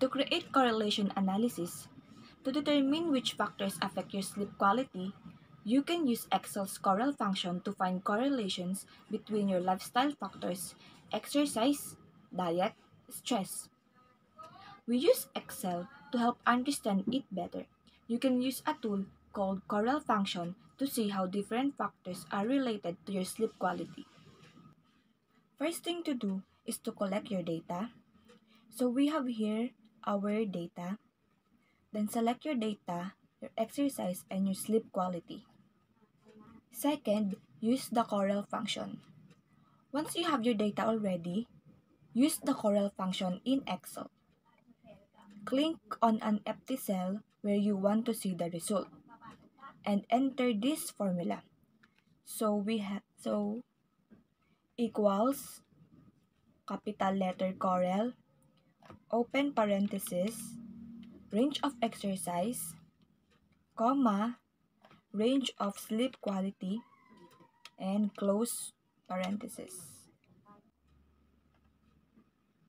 To create correlation analysis, to determine which factors affect your sleep quality, you can use Excel's Correl function to find correlations between your lifestyle factors, exercise, diet, stress. We use Excel to help understand it better. You can use a tool called Correl function to see how different factors are related to your sleep quality. First thing to do is to collect your data. So we have here our data. Then select your data, your exercise, and your sleep quality. Second, use the Correl function. Once you have your data already, use the Correl function in Excel. Click on an empty cell where you want to see the result and enter this formula. So equals capital letter Correl, open parenthesis, range of exercise, comma, range of sleep quality, and close parenthesis.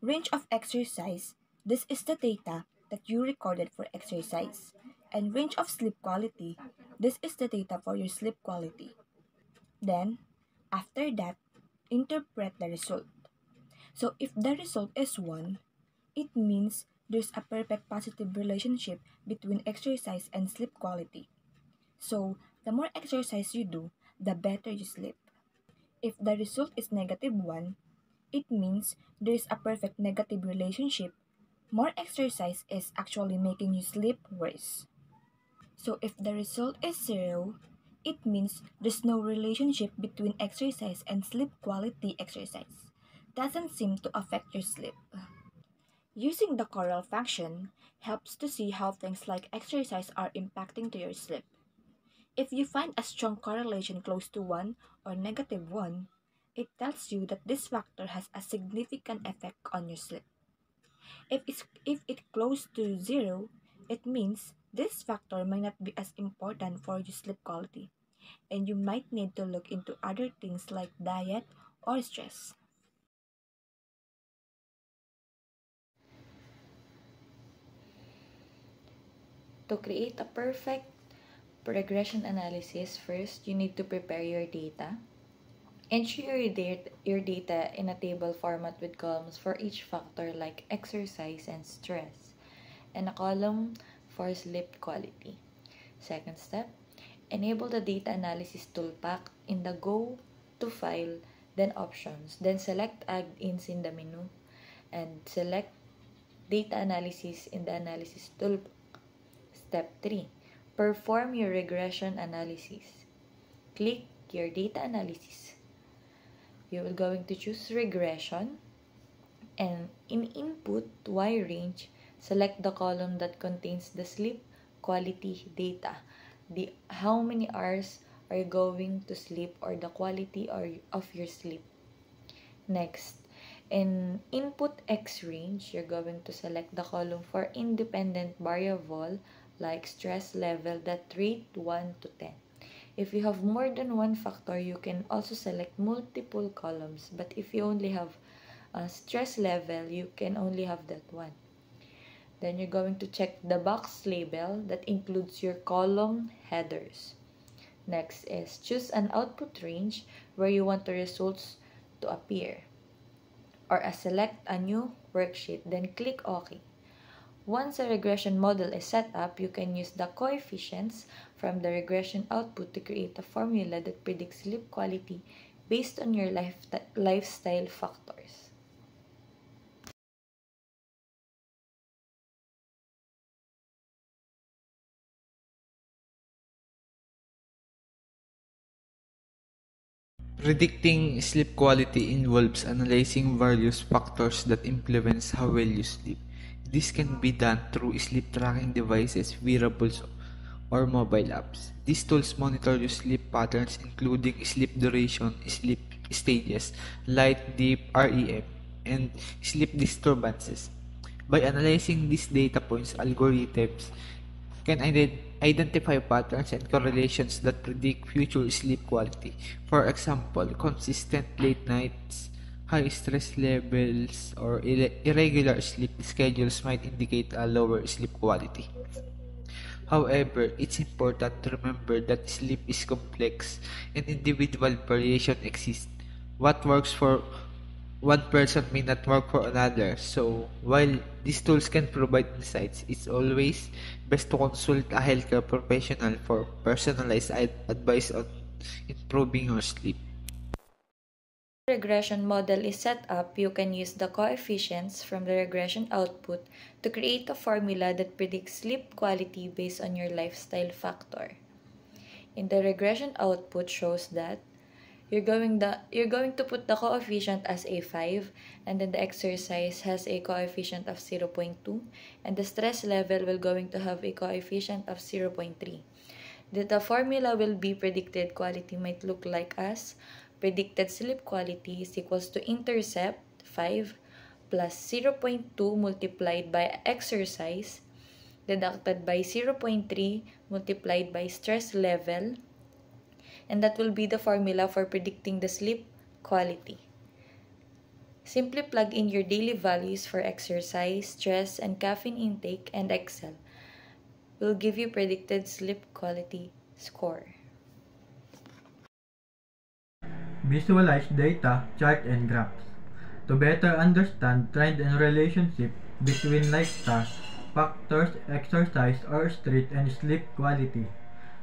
Range of exercise, this is the data that you recorded for exercise. And range of sleep quality, this is the data for your sleep quality. Then, after that, interpret the result. So if the result is 1, it means there's a perfect positive relationship between exercise and sleep quality. So, the more exercise you do, the better you sleep. If the result is -1, it means there is a perfect negative relationship. More exercise is actually making you sleep worse. So if the result is 0, it means there's no relationship between exercise and sleep quality. Exercise doesn't seem to affect your sleep. Using the Correl function helps to see how things like exercise are impacting to your sleep. If you find a strong correlation close to 1 or -1, it tells you that this factor has a significant effect on your sleep. If it's close to 0, it means this factor might not be as important for your sleep quality, and you might need to look into other things like diet or stress. To create a perfect regression analysis, first you need to prepare your data. Enter your data in a table format with columns for each factor like exercise and stress, and a column for sleep quality. Second step, enable the data analysis toolpack in the Go to File, then Options, then select Add-ins in the menu, and select Data Analysis in the Analysis toolpack. Step 3, perform your regression analysis. Click your data analysis. You will going to choose regression, and in input Y range, select the column that contains the sleep quality data. How many hours are you going to sleep, or the quality of your sleep. Next, in input X range, you're going to select the column for independent variable like stress level that rate 1 to 10. If you have more than one factor, you can also select multiple columns. But if you only have a stress level, you can only have that one. Then you're going to check the box label that includes your column headers. Next is choose an output range where you want the results to appear, or select a new worksheet, then click OK. Once a regression model is set up, you can use the coefficients from the regression output to create a formula that predicts sleep quality based on your lifestyle factors. Predicting sleep quality involves analyzing various factors that influence how well you sleep. This can be done through sleep tracking devices, wearables, or mobile apps. These tools monitor your sleep patterns, including sleep duration, sleep stages, light, deep, REM, and sleep disturbances. By analyzing these data points, algorithms can identify patterns and correlations that predict future sleep quality. For example, consistent late nights, High stress levels or irregular sleep schedules might indicate a lower sleep quality. However, it's important to remember that sleep is complex and individual variation exists. What works for one person may not work for another. So, while these tools can provide insights, it's always best to consult a healthcare professional for personalized advice on improving your sleep. Regression model is set up, you can use the coefficients from the regression output to create a formula that predicts sleep quality based on your lifestyle factor. In the regression output shows that you're going to put the coefficient as a 5, and then the exercise has a coefficient of 0.2, and the stress level will going to have a coefficient of 0.3. The formula will be predicted quality might look like as predicted sleep quality is equals to intercept 5 plus 0.2 multiplied by exercise deducted by 0.3 multiplied by stress level, and that will be the formula for predicting the sleep quality. Simply plug in your daily values for exercise, stress, and caffeine intake, and Excel will give you predicted sleep quality score. Visualize data, chart, and graphs. To better understand trend and relationship between lifestyle factors, exercise or street and sleep quality,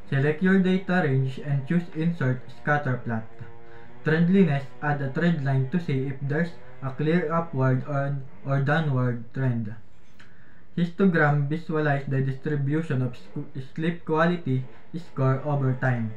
select your data range and choose Insert Scatter Plot. Trendliness, add a trend line to see if there's a clear upward or downward trend. Histogram, visualize the distribution of sleep quality score over time.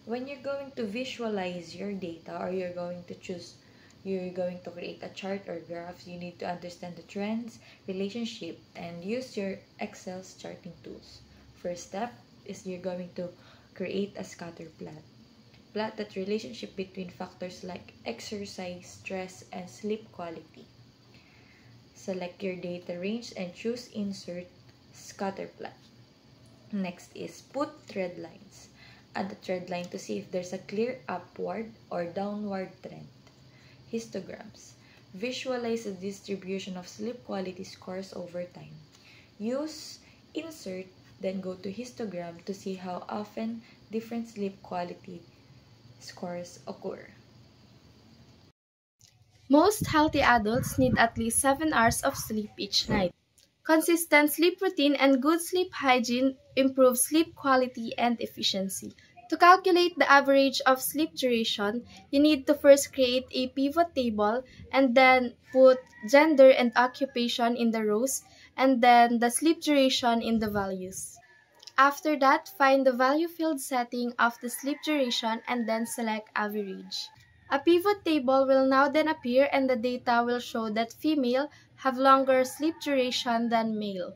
When you're going to visualize your data or you're going to create a chart or graphs, you need to understand the trends, relationship, and use your Excel's charting tools. First step is you're going to create a scatter plot. Plot that relationship between factors like exercise, stress, and sleep quality. Select your data range and choose Insert Scatter Plot. Next is put trend lines. Add the trend line to see if there's a clear upward or downward trend. Histograms. Visualize the distribution of sleep quality scores over time. Use Insert, then go to histogram to see how often different sleep quality scores occur. Most healthy adults need at least 7 hours of sleep each night. Consistent sleep routine and good sleep hygiene improve sleep quality and efficiency. To calculate the average of sleep duration, you need to first create a pivot table and then put gender and occupation in the rows and then the sleep duration in the values. After that, find the value field setting of the sleep duration and then select average. A pivot table will now then appear and the data will show that female have longer sleep duration than male.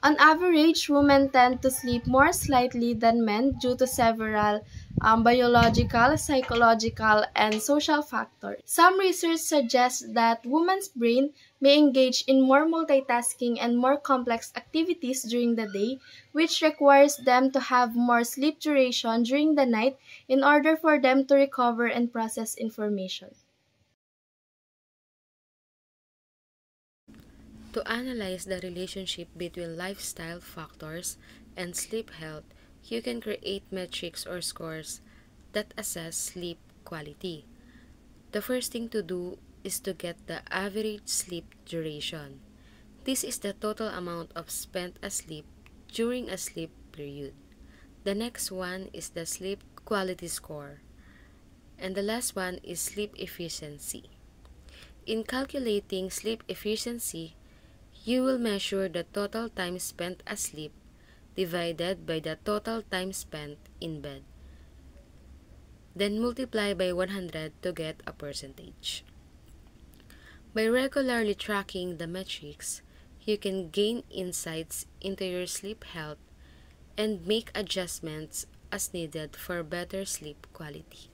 On average, women tend to sleep more slightly than men due to several biological, psychological, and social factors. Some research suggests that women's brain may engage in more multitasking and more complex activities during the day, which requires them to have more sleep duration during the night in order for them to recover and process information. To analyze the relationship between lifestyle factors and sleep health, you can create metrics or scores that assess sleep quality. The first thing to do is to get the average sleep duration. This is the total amount of spent asleep during a sleep period. The next one is the sleep quality score. And the last one is sleep efficiency. In calculating sleep efficiency, you will measure the total time spent asleep divided by the total time spent in bed. Then multiply by 100 to get a percentage. By regularly tracking the metrics, you can gain insights into your sleep health and make adjustments as needed for better sleep quality.